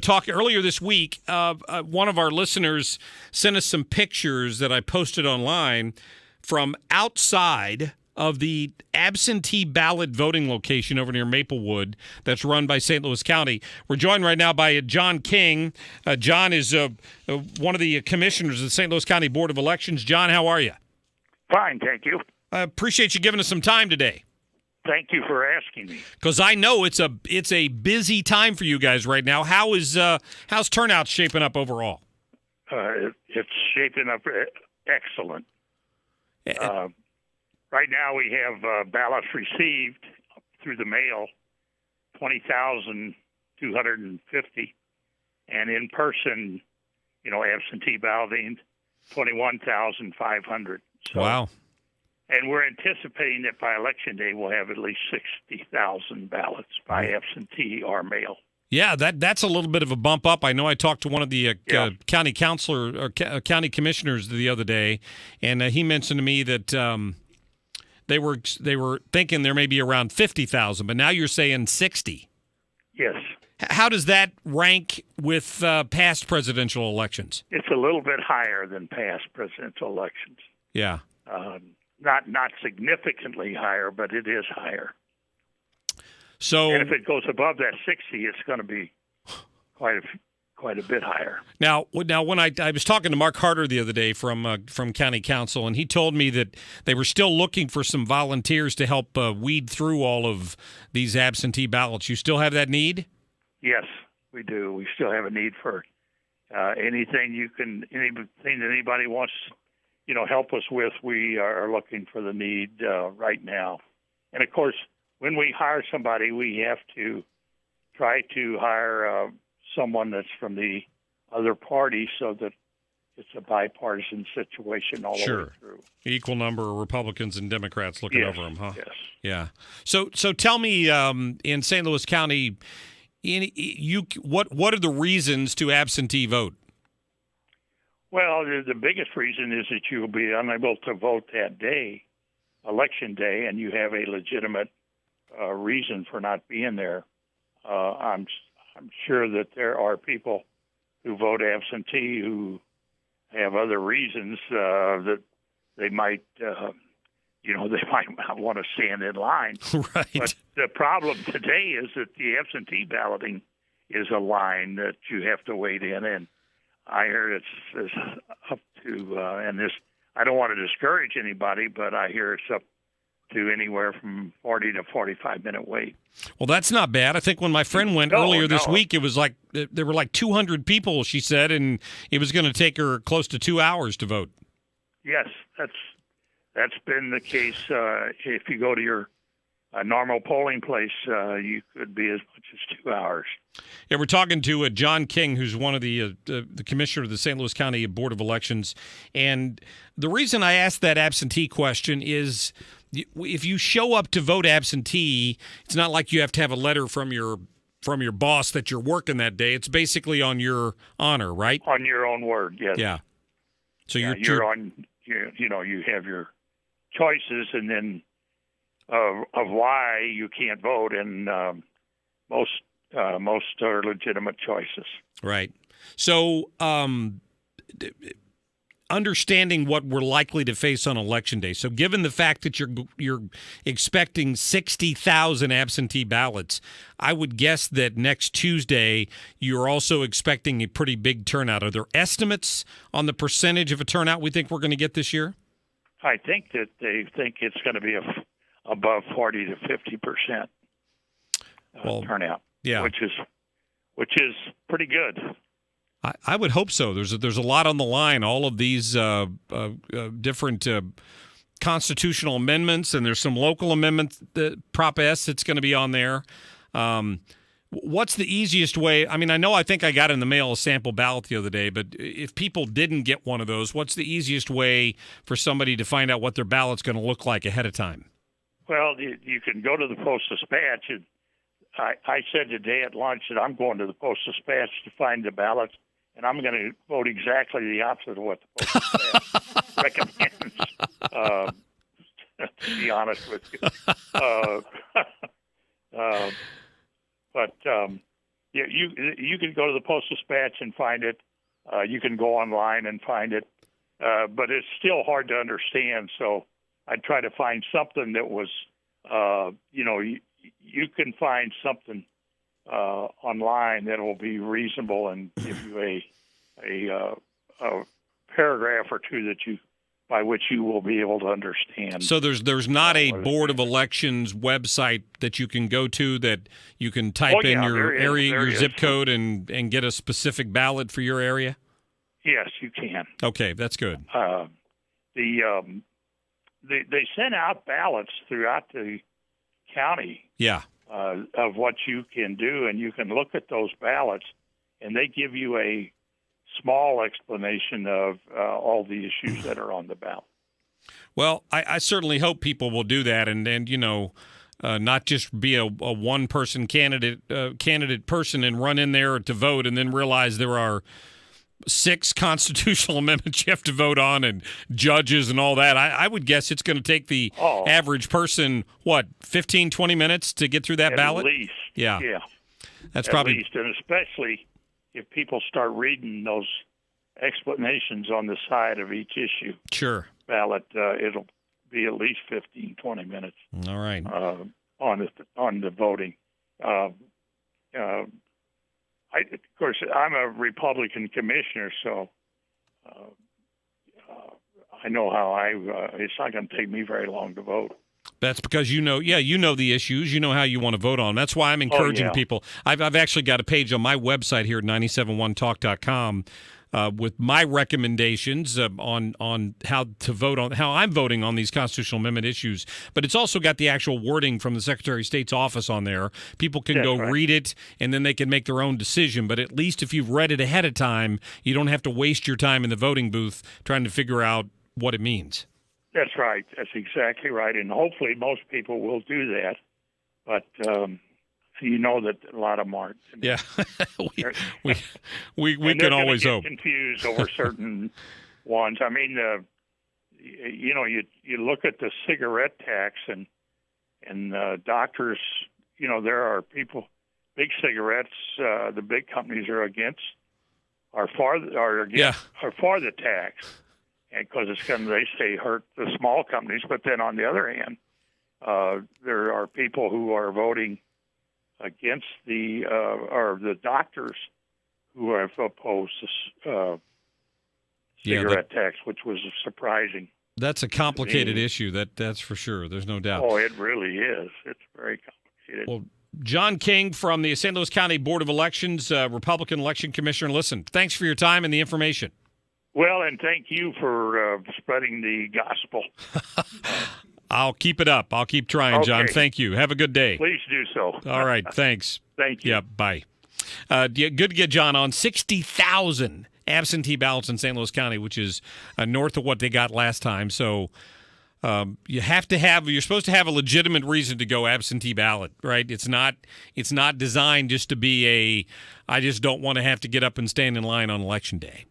talking earlier this week. One of our listeners sent us some pictures that I posted online from outside of the absentee ballot voting location over near Maplewood that's run by St. Louis County. We're joined right now by John King. John is one of the commissioners of the St. Louis County Board of Elections. John, how are you? Fine, thank you. I appreciate you giving us some time today. Thank you for asking me. Because I know it's a busy time for you guys right now. How's turnout shaping up overall? It's shaping up excellent. Right now we have ballots received through the mail, 20,250, and in person, absentee balloting, 21,500. So, wow. And we're anticipating that by Election Day we'll have at least 60,000 ballots by absentee or mail. Yeah, that's a little bit of a bump up. I know I talked to one of the county counselor or county commissioners the other day, and he mentioned to me that they were thinking there may be around 50,000, but now you're saying 60. Yes. How does that rank with past presidential elections? It's a little bit higher than past presidential elections. Yeah. Not significantly higher, but it is higher. So, and if it goes above that 60, it's going to be quite a bit higher. Now when I was talking to Marc the other day from County Council, and he told me that they were still looking for some volunteers to help weed through all of these absentee ballots. You still have that need? Yes, we do. We still have a need for anything that anybody wants, help us with. We are looking for the need right now. And of course, when we hire somebody, we have to try to hire someone that's from the other party so that it's a bipartisan situation all the way through. Equal number of Republicans and Democrats looking over them, huh? Yes. Yeah. So tell me, in St. Louis County, what are the reasons to absentee vote? Well, the biggest reason is that you'll be unable to vote that day, Election Day, and you have a legitimate reason for not being there. I'm sure that there are people who vote absentee who have other reasons that they might, they might not want to stand in line. Right. But the problem today is that the absentee balloting is a line that you have to wait in, and I hear it's up to, and this, I don't want to discourage anybody, but I hear it's up to anywhere from 40 to 45-minute wait. Well, that's not bad. I think when my friend went earlier this week, it was like there were like 200 people, she said, and it was going to take her close to 2 hours to vote. Yes, that's been the case. If you go to your normal polling place, you could be as much as 2 hours. Yeah, we're talking to John King, who's one of the commissioner of the St. Louis County Board of Elections. And the reason I asked that absentee question is if you show up to vote absentee, it's not like you have to have a letter from your boss that you're working that day. It's basically on your honor, right? On your own word, yes. Yeah. So you're on. You have your choices, and then of why you can't vote, and most are legitimate choices. Right. So, understanding what we're likely to face on Election Day. So, given the fact that you're expecting 60,000 absentee ballots, I would guess that next Tuesday you're also expecting a pretty big turnout. Are there estimates on the percentage of a turnout we think we're going to get this year? I think that they think it's going to be above 40 to 50% turnout. Yeah, which is pretty good. I would hope so. There's a lot on the line. All of these different constitutional amendments, and there's some local amendments. Prop S that's going to be on there. What's the easiest way? I mean, I think I got in the mail a sample ballot the other day, but if people didn't get one of those, what's the easiest way for somebody to find out what their ballot's going to look like ahead of time? Well, you can go to the Post-Dispatch. And I said today at lunch that I'm going to the Post-Dispatch to find the ballots, and I'm going to vote exactly the opposite of what the Post-Dispatch recommends, to be honest with you. But Yeah, you can go to the Post-Dispatch and find it. You can go online and find it, but it's still hard to understand. So I try to find something that was, you can find something online that will be reasonable and give you a paragraph or two by which you will be able to understand. So there's not a Board of Elections website that you can go to that you can type in your area, your zip code, and get a specific ballot for your area? Yes, you can. Okay, that's good. They send out ballots throughout the county. Yeah. Of what you can do, and you can look at those ballots, and they give you a small explanation of all the issues that are on the ballot. Well, I certainly hope people will do that, and not just be a one-person candidate person and run in there to vote and then realize there are 6 constitutional amendments you have to vote on and judges and all that. I would guess it's going to take the average person, 15, 20 minutes to get through that ballot? At least. Yeah. That's at probably... least, and especially if people start reading those explanations on the side of each issue. Sure. Ballot, it'll be at least 15, 20 minutes. All right. On the voting. Of course, I'm a Republican commissioner, so I know how it's not going to take me very long to vote. That's because you know the issues. You know how you want to vote on. That's why I'm encouraging people. I've actually got a page on my website here at 971talk.com with my recommendations on how to vote on how I'm voting on these constitutional amendment issues. But it's also got the actual wording from the Secretary of State's office on there. People can read it, and then they can make their own decision. But at least if you've read it ahead of time, you don't have to waste your time in the voting booth trying to figure out what it means. That's right. That's exactly right. And hopefully most people will do that. But you know that a lot of them aren't. Yeah, we can always hope. Confused over certain ones. I mean, you look at the cigarette tax and doctors. There are people. Big cigarettes. The big companies are for the tax, and because it's going to, they say, hurt the small companies. But then on the other hand, there are people who are voting against the doctors who have opposed this cigarette tax, which was surprising. That's a complicated issue. That's for sure. There's no doubt. Oh, it really is. It's very complicated. Well, John King from the St. Louis County Board of Elections, Republican Election Commissioner. Listen, thanks for your time and the information. Well, and thank you for spreading the gospel. I'll keep it up. I'll keep trying, John. Okay. Thank you. Have a good day. Please do so. All right. Thanks. Thank you. Yeah, bye. Good to get John on. 60,000 absentee ballots in St. Louis County, which is north of what they got last time. So you're supposed to have a legitimate reason to go absentee ballot, right? It's not designed just to be I just don't want to have to get up and stand in line on Election Day.